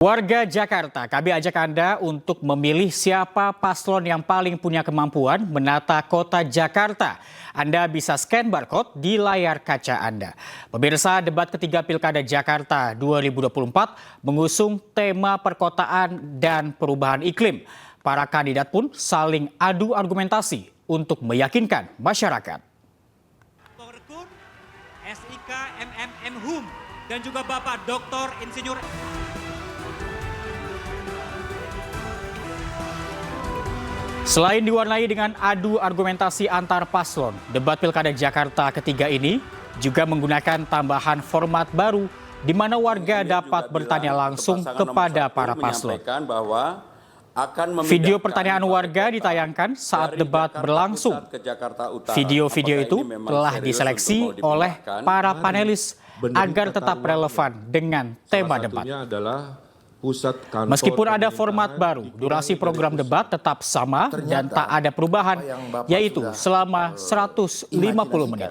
Warga Jakarta, kami ajak Anda untuk memilih siapa paslon yang paling punya kemampuan menata kota Jakarta. Anda bisa scan barcode di layar kaca Anda. Pemirsa, debat ketiga Pilkada Jakarta 2024 mengusung tema perkotaan dan perubahan iklim. Para kandidat pun saling adu argumentasi untuk meyakinkan masyarakat. SIK MMM HUM dan juga Bapak Dr. Insinyur Selain diwarnai dengan adu argumentasi antar paslon, debat Pilkada Jakarta ketiga ini juga menggunakan tambahan format baru di mana warga dapat bertanya langsung kepada para paslon. Video pertanyaan warga ditayangkan saat debat berlangsung. Video-video itu telah diseleksi oleh para panelis agar tetap relevan dengan tema debat. Meskipun ada format baru, durasi program debat tetap sama dan tak ada perubahan, yaitu selama 150 menit.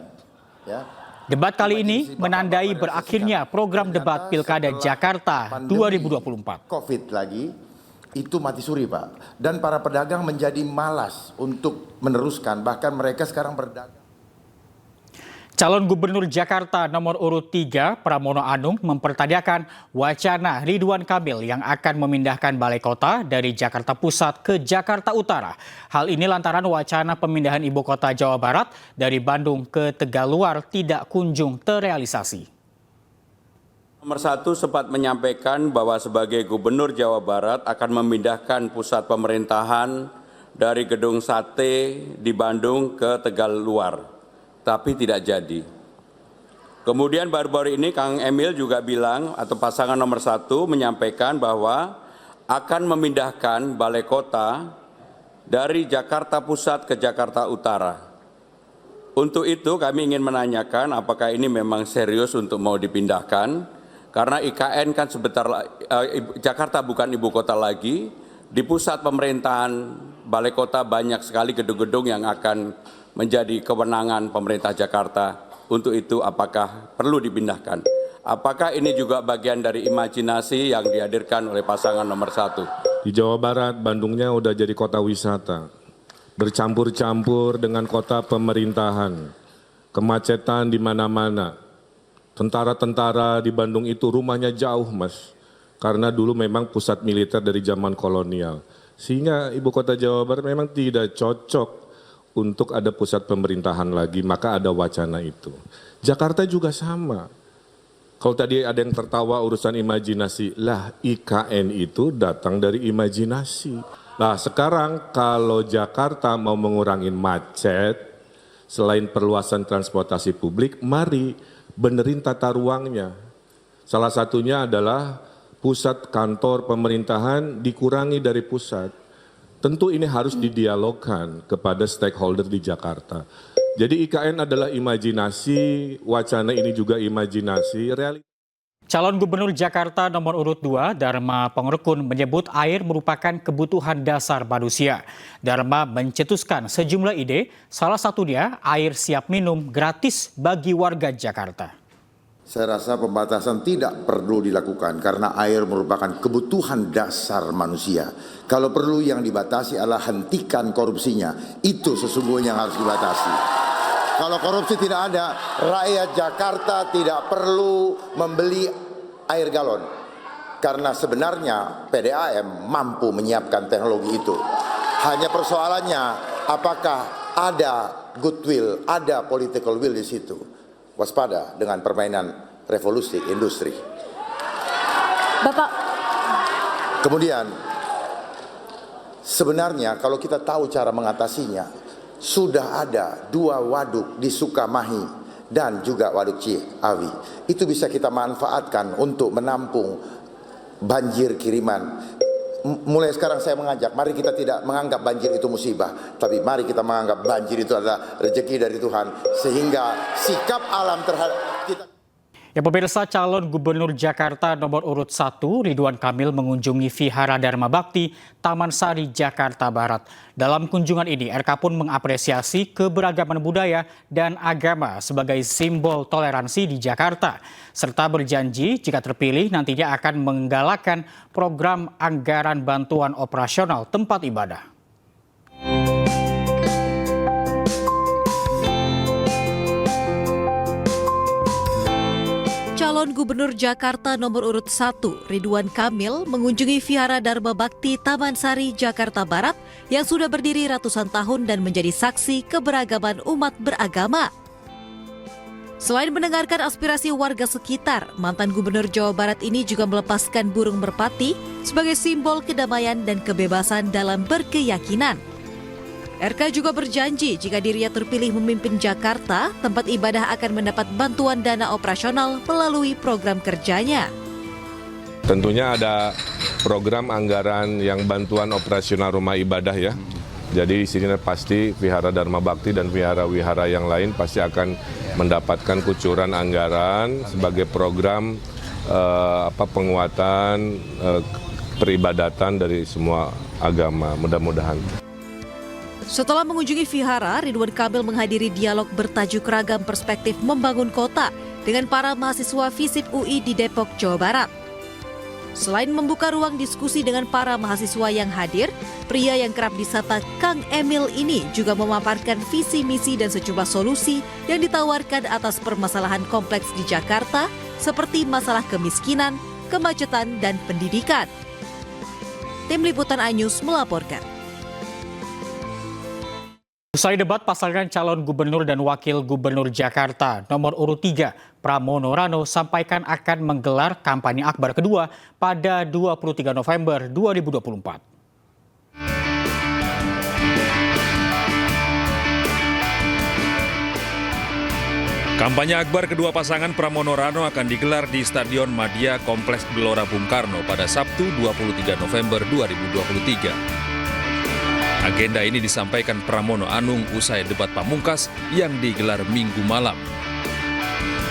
Debat kali ini menandai berakhirnya program debat Pilkada Jakarta 2024. COVID lagi, itu mati suri Pak. Dan para pedagang menjadi malas untuk meneruskan, bahkan mereka sekarang berdagang. Calon Gubernur Jakarta nomor urut 3, Pramono Anung, mempertanyakan wacana Ridwan Kamil yang akan memindahkan balai kota dari Jakarta Pusat ke Jakarta Utara. Hal ini lantaran wacana pemindahan ibu kota Jawa Barat dari Bandung ke Tegaluar tidak kunjung terrealisasi. Nomor 1 sempat menyampaikan bahwa sebagai Gubernur Jawa Barat akan memindahkan pusat pemerintahan dari Gedung Sate di Bandung ke Tegaluar. Tapi tidak jadi. Kemudian baru-baru ini Kang Emil juga bilang atau pasangan nomor 1 menyampaikan bahwa akan memindahkan balai kota dari Jakarta Pusat ke Jakarta Utara. Untuk itu kami ingin menanyakan apakah ini memang serius untuk mau dipindahkan, karena IKN kan Jakarta bukan ibu kota lagi, di pusat pemerintahan balai kota banyak sekali gedung-gedung yang akan menjadi kewenangan pemerintah Jakarta. Untuk itu apakah perlu dipindahkan? Apakah ini juga bagian dari imajinasi yang dihadirkan oleh pasangan nomor 1? Di Jawa Barat, Bandungnya udah jadi kota wisata. Bercampur-campur dengan kota pemerintahan. Kemacetan di mana-mana. Tentara-tentara di Bandung itu rumahnya jauh, Mas. Karena dulu memang pusat militer dari zaman kolonial. Sehingga ibu kota Jawa Barat memang tidak cocok untuk ada pusat pemerintahan lagi, maka ada wacana itu. Jakarta juga sama. Kalau tadi ada yang tertawa urusan imajinasi, lah IKN itu datang dari imajinasi. Nah sekarang kalau Jakarta mau mengurangi macet, selain perluasan transportasi publik, mari benerin tata ruangnya. Salah satunya adalah pusat kantor pemerintahan dikurangi dari pusat. Tentu ini harus didialogkan kepada stakeholder di Jakarta. Jadi IKN adalah imajinasi, wacana ini juga imajinasi. Calon Gubernur Jakarta nomor urut 2, Dharma Pengrekun, menyebut air merupakan kebutuhan dasar manusia. Dharma mencetuskan sejumlah ide, salah satunya air siap minum gratis bagi warga Jakarta. Saya rasa pembatasan tidak perlu dilakukan karena air merupakan kebutuhan dasar manusia. Kalau perlu yang dibatasi adalah hentikan korupsinya. Itu sesungguhnya yang harus dibatasi. Kalau korupsi tidak ada, rakyat Jakarta tidak perlu membeli air galon. Karena sebenarnya PDAM mampu menyiapkan teknologi itu. Hanya persoalannya apakah ada goodwill, ada political will di situ. Waspada dengan permainan revolusi industri. Bapak. Kemudian, sebenarnya kalau kita tahu cara mengatasinya, sudah ada 2 waduk di Sukamahi dan juga waduk Ciawi. Itu bisa kita manfaatkan untuk menampung banjir kiriman. Mulai sekarang saya mengajak, mari kita tidak menganggap banjir itu musibah, tapi mari kita menganggap banjir itu adalah rezeki dari Tuhan, sehingga sikap alam terhadap kita. Ya pemirsa, calon gubernur Jakarta nomor urut 1 Ridwan Kamil mengunjungi Vihara Dharma Bakti Taman Sari, Jakarta Barat. Dalam kunjungan ini, RK pun mengapresiasi keberagaman budaya dan agama sebagai simbol toleransi di Jakarta, serta berjanji jika terpilih nantinya akan menggalakkan program anggaran bantuan operasional tempat ibadah. Calon Gubernur Jakarta nomor urut 1 Ridwan Kamil mengunjungi Vihara Dharma Bakti Taman Sari, Jakarta Barat yang sudah berdiri ratusan tahun dan menjadi saksi keberagaman umat beragama. Selain mendengarkan aspirasi warga sekitar, mantan Gubernur Jawa Barat ini juga melepaskan burung merpati sebagai simbol kedamaian dan kebebasan dalam berkeyakinan. RK juga berjanji jika dirinya terpilih memimpin Jakarta, tempat ibadah akan mendapat bantuan dana operasional melalui program kerjanya. Tentunya ada program anggaran yang bantuan operasional rumah ibadah ya. Jadi di sini pasti Vihara Dharma Bakti dan wihara-wihara yang lain pasti akan mendapatkan kucuran anggaran sebagai program penguatan peribadatan dari semua agama, mudah-mudahan. Setelah mengunjungi Vihara, Ridwan Kamil menghadiri dialog bertajuk Ragam Perspektif Membangun Kota dengan para mahasiswa FISIP UI di Depok, Jawa Barat. Selain membuka ruang diskusi dengan para mahasiswa yang hadir, pria yang kerap disapa Kang Emil ini juga memaparkan visi misi dan sejumlah solusi yang ditawarkan atas permasalahan kompleks di Jakarta seperti masalah kemiskinan, kemacetan, dan pendidikan. Tim Liputan iNews melaporkan. Usai debat, pasangan calon gubernur dan wakil gubernur Jakarta nomor urut 3 Pramono Rano sampaikan akan menggelar kampanye akbar kedua pada 23 November 2024. Kampanye akbar kedua pasangan Pramono Rano akan digelar di Stadion Madia Kompleks Gelora Bung Karno pada Sabtu 23 November 2023. Agenda ini disampaikan Pramono Anung usai debat pamungkas yang digelar Minggu malam.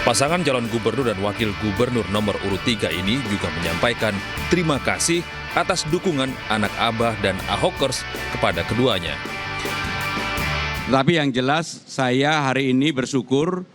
Pasangan calon gubernur dan wakil gubernur nomor urut 3 ini juga menyampaikan terima kasih atas dukungan anak Abah dan Ahokers kepada keduanya. Tapi yang jelas saya hari ini bersyukur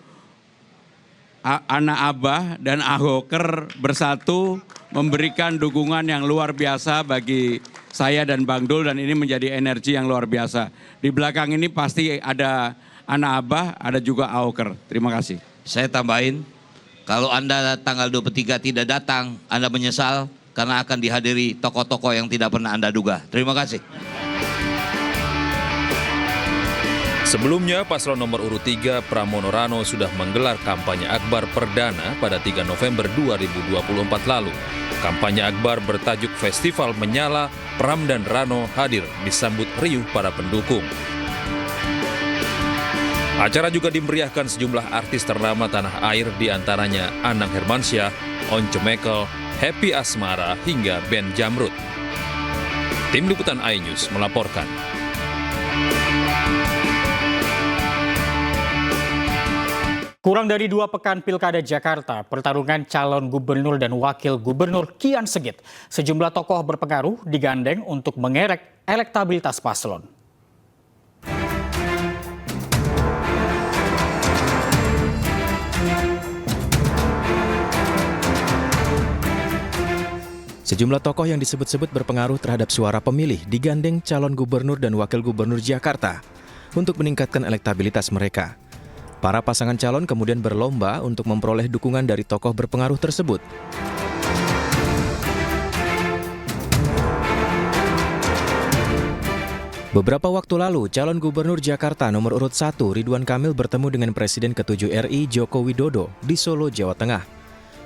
anak Abah dan Ahoker bersatu memberikan dukungan yang luar biasa bagi saya dan Bang Dul, dan ini menjadi energi yang luar biasa. Di belakang ini pasti ada anak Abah, ada juga Ahoker. Terima kasih. Saya tambahin, kalau Anda tanggal 23 tidak datang, Anda menyesal karena akan dihadiri tokoh-tokoh yang tidak pernah Anda duga. Terima kasih. Sebelumnya, paslon nomor urut 3 Pramono Rano sudah menggelar kampanye akbar perdana pada 3 November 2024 lalu. Kampanye akbar bertajuk Festival Menyala, Pram dan Rano hadir disambut riuh para pendukung. Acara juga dimeriahkan sejumlah artis ternama tanah air, diantaranya Anang Hermansyah, Once Mekel, Happy Asmara, hingga band Jamrud. Tim Liputan iNews melaporkan. Kurang dari 2 pekan Pilkada Jakarta, pertarungan calon gubernur dan wakil gubernur kian sengit. Sejumlah tokoh berpengaruh digandeng untuk mengerek elektabilitas paslon. Sejumlah tokoh yang disebut-sebut berpengaruh terhadap suara pemilih digandeng calon gubernur dan wakil gubernur Jakarta untuk meningkatkan elektabilitas mereka. Para pasangan calon kemudian berlomba untuk memperoleh dukungan dari tokoh berpengaruh tersebut. Beberapa waktu lalu, calon gubernur Jakarta nomor urut 1 Ridwan Kamil bertemu dengan Presiden ke-7 RI Joko Widodo di Solo, Jawa Tengah.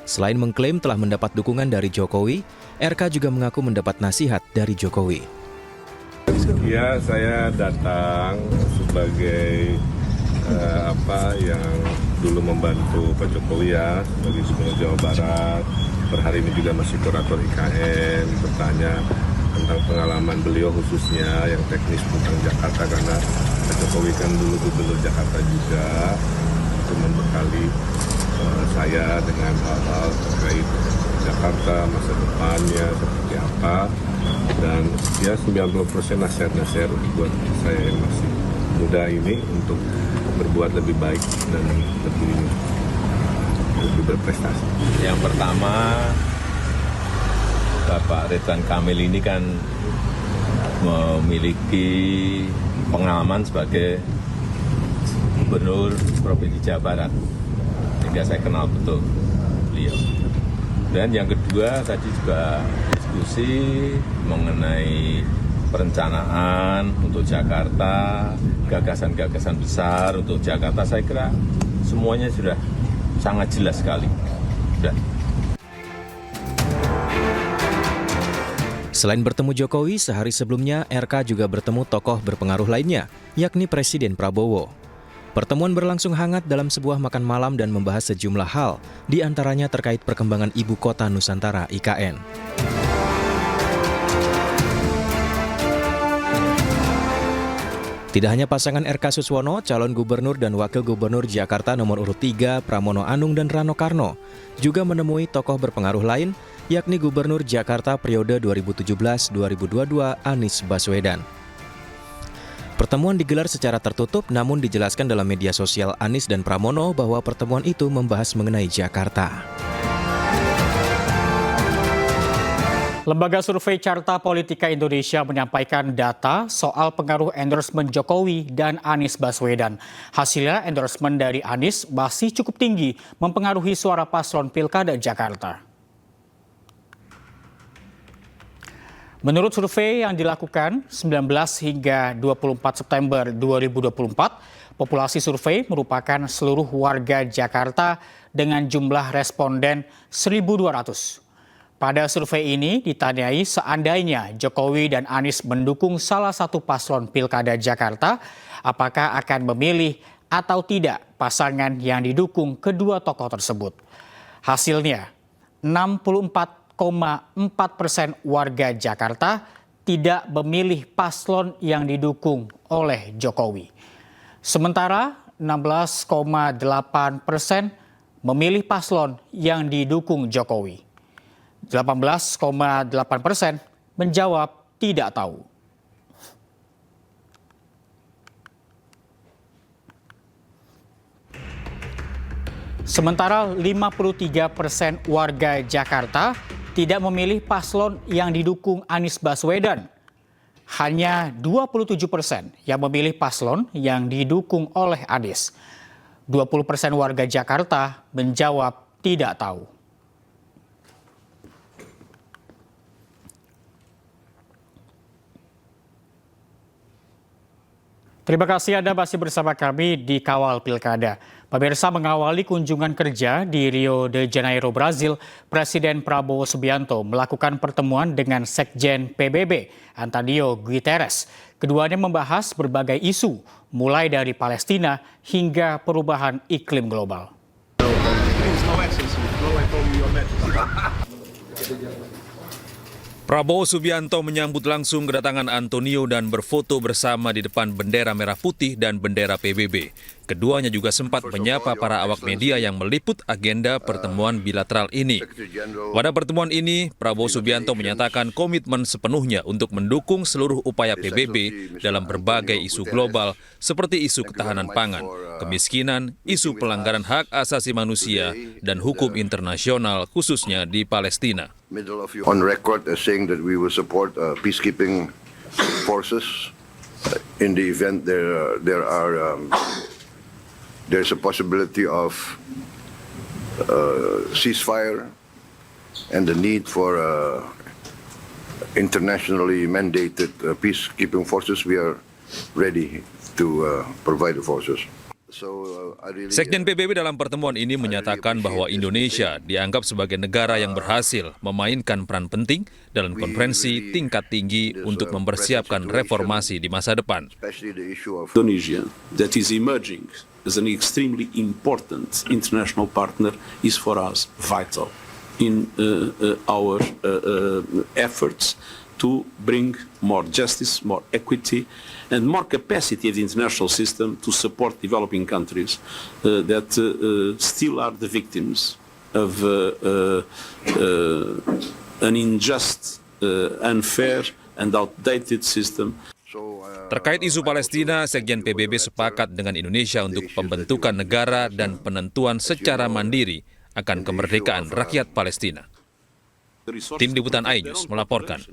Selain mengklaim telah mendapat dukungan dari Jokowi, RK juga mengaku mendapat nasihat dari Jokowi. Ya, saya datang sebagai yang dulu membantu Pak Jokowi ya sebagai Gubernur Jawa Barat. Per hari ini juga masih kurator IKN, bertanya tentang pengalaman beliau khususnya yang teknis tentang Jakarta, karena Pak Jokowi kan dulu Gubernur Jakarta juga, untuk membekali saya dengan hal-hal terkait Jakarta, masa depannya seperti apa, dan ya 90% nasihat-nasihat buat saya yang masih muda ini untuk berbuat lebih baik dan lebih berprestasi. Yang pertama, Bapak Ridwan Kamil ini kan memiliki pengalaman sebagai Gubernur Provinsi Jawa Barat, sehingga saya kenal betul beliau. Dan yang kedua, tadi juga diskusi mengenai perencanaan untuk Jakarta, gagasan-gagasan besar untuk Jakarta, saya kira semuanya sudah sangat jelas sekali. Sudah. Selain bertemu Jokowi, sehari sebelumnya RK juga bertemu tokoh berpengaruh lainnya, yakni Presiden Prabowo. Pertemuan berlangsung hangat dalam sebuah makan malam dan membahas sejumlah hal, di antaranya terkait perkembangan Ibu Kota Nusantara (IKN). Tidak hanya pasangan RK Suswono, calon gubernur dan wakil gubernur Jakarta nomor urut 3 Pramono Anung dan Rano Karno juga menemui tokoh berpengaruh lain, yakni Gubernur Jakarta periode 2017-2022 Anies Baswedan. Pertemuan digelar secara tertutup, namun dijelaskan dalam media sosial Anies dan Pramono bahwa pertemuan itu membahas mengenai Jakarta. Lembaga survei Carta Politika Indonesia menyampaikan data soal pengaruh endorsement Jokowi dan Anies Baswedan. Hasilnya endorsement dari Anies masih cukup tinggi, mempengaruhi suara paslon Pilkada Jakarta. Menurut survei yang dilakukan 19 hingga 24 September 2024, populasi survei merupakan seluruh warga Jakarta dengan jumlah responden 1.200. Pada survei ini ditanyai seandainya Jokowi dan Anies mendukung salah satu paslon Pilkada Jakarta, apakah akan memilih atau tidak pasangan yang didukung kedua tokoh tersebut. Hasilnya 64,4% warga Jakarta tidak memilih paslon yang didukung oleh Jokowi. Sementara 16,8% memilih paslon yang didukung Jokowi. 18,8% menjawab tidak tahu. Sementara 53% warga Jakarta tidak memilih paslon yang didukung Anies Baswedan. Hanya 27% yang memilih paslon yang didukung oleh Anies. 20% warga Jakarta menjawab tidak tahu. Terima kasih Anda masih bersama kami di Kawal Pilkada. Pemirsa, mengawali kunjungan kerja di Rio de Janeiro, Brazil, Presiden Prabowo Subianto melakukan pertemuan dengan Sekjen PBB, Antonio Guterres. Keduanya membahas berbagai isu, mulai dari Palestina hingga perubahan iklim global. Prabowo Subianto menyambut langsung kedatangan Antonio dan berfoto bersama di depan bendera merah putih dan bendera PBB. Keduanya juga sempat menyapa para awak media yang meliput agenda pertemuan bilateral ini. Pada pertemuan ini, Prabowo Subianto menyatakan komitmen sepenuhnya untuk mendukung seluruh upaya PBB dalam berbagai isu global seperti isu ketahanan pangan, kemiskinan, isu pelanggaran hak asasi manusia, dan hukum internasional khususnya di Palestina. On record as saying that we will support peacekeeping forces in the event there's a possibility of ceasefire and the need for internationally mandated peacekeeping forces. We are ready to provide the forces. Sekjen PBB dalam pertemuan ini menyatakan bahwa Indonesia dianggap sebagai negara yang berhasil memainkan peran penting dalam konferensi tingkat tinggi untuk mempersiapkan reformasi di masa depan. Indonesia that is emerging as an extremely important international partner is for us vital in our efforts to bring more justice, more equity, and more capacity of the international system to support developing countries that still are the victims of an unjust, unfair, and outdated system. Terkait isu Palestina, Sekjen PBB sepakat dengan Indonesia untuk pembentukan negara dan penentuan secara mandiri akan kemerdekaan rakyat Palestina. Tim Liputan iNews melaporkan.